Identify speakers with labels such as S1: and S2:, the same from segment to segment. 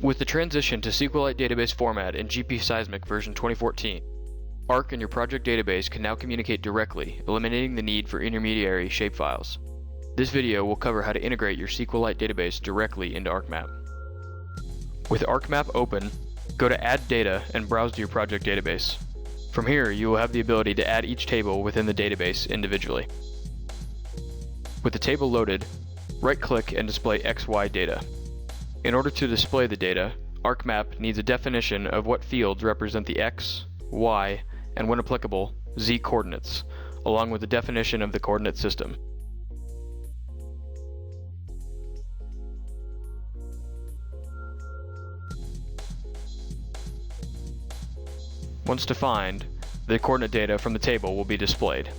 S1: With the transition to SQLite database format in GPSeismic version 2014, Arc and your project database can now communicate directly, eliminating the need for intermediary shapefiles. This video will cover how to integrate your SQLite database directly into ArcMap. With ArcMap open, go to Add Data and browse to your project database. From here, you will have the ability to add each table within the database individually. With the table loaded, right-click and display XY data. In order to display the data, ArcMap needs a definition of what fields represent the X, Y, and when applicable, Z coordinates, along with the definition of the coordinate system. Once defined, the coordinate data from the table will be displayed.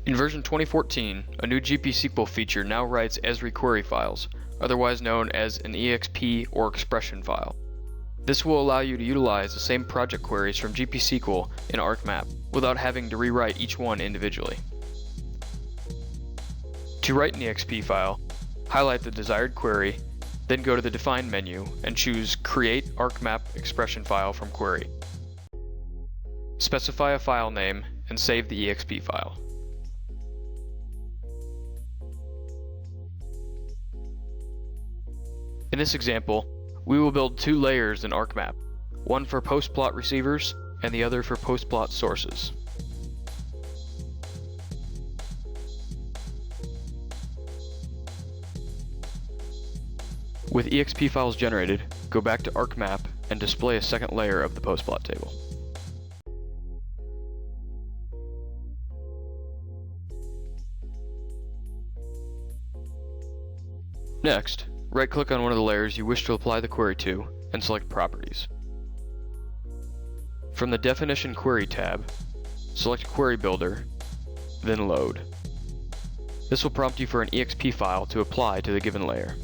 S1: In version 2014, a new GPSQL feature now writes ESRI query files, otherwise known as an EXP or expression file. This will allow you to utilize the same project queries from GPSQL in ArcMap without having to rewrite each one individually. To write an EXP file, highlight the desired query, then go to the Define menu and choose Create ArcMap Expression File from Query. Specify a file name and save the EXP file. In this example, we will build two layers in ArcMap, one for post-plot receivers and the other for post-plot sources. With EXP files generated, go back to ArcMap and display a second layer of the post-plot table. Next, right-click on one of the layers you wish to apply the query to, and select Properties. From the Definition Query tab, select Query Builder, then Load. This will prompt you for an EXP file to apply to the given layer.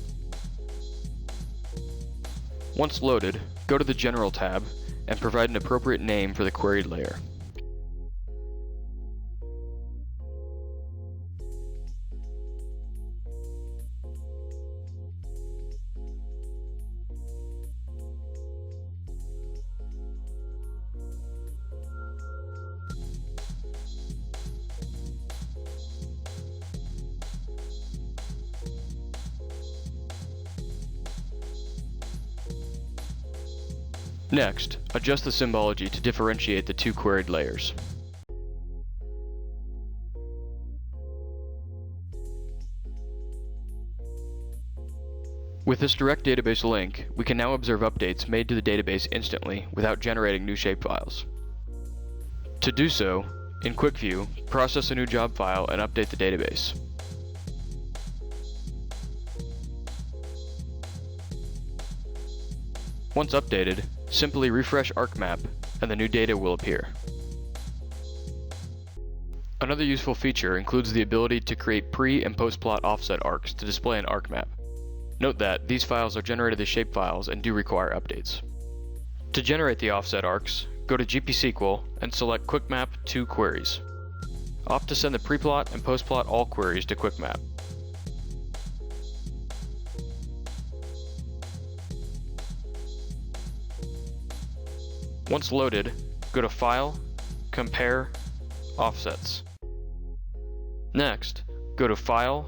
S1: Once loaded, go to the General tab and provide an appropriate name for the queried layer. Next, adjust the symbology to differentiate the two queried layers. With this direct database link, we can now observe updates made to the database instantly without generating new shapefiles. To do so, in Quick View, process a new job file and update the database. Once updated, simply refresh ArcMap and the new data will appear. Another useful feature includes the ability to create pre- and post-plot offset arcs to display in ArcMap. Note that these files are generated as shapefiles and do require updates. To generate the offset arcs, go to GPSQL and select QuickMap 2 Queries. Opt to send the pre-plot and post-plot all queries to QuickMap. Once loaded, go to File, Compare, Offsets. Next, go to File,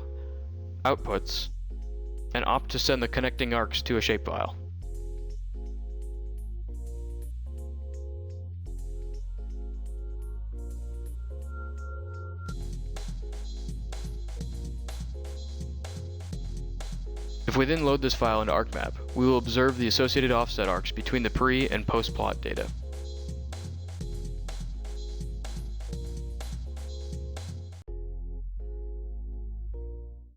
S1: Outputs, and opt to send the connecting arcs to a shapefile. If we then load this file into ArcMap, we will observe the associated offset arcs between the pre- and post-plot data.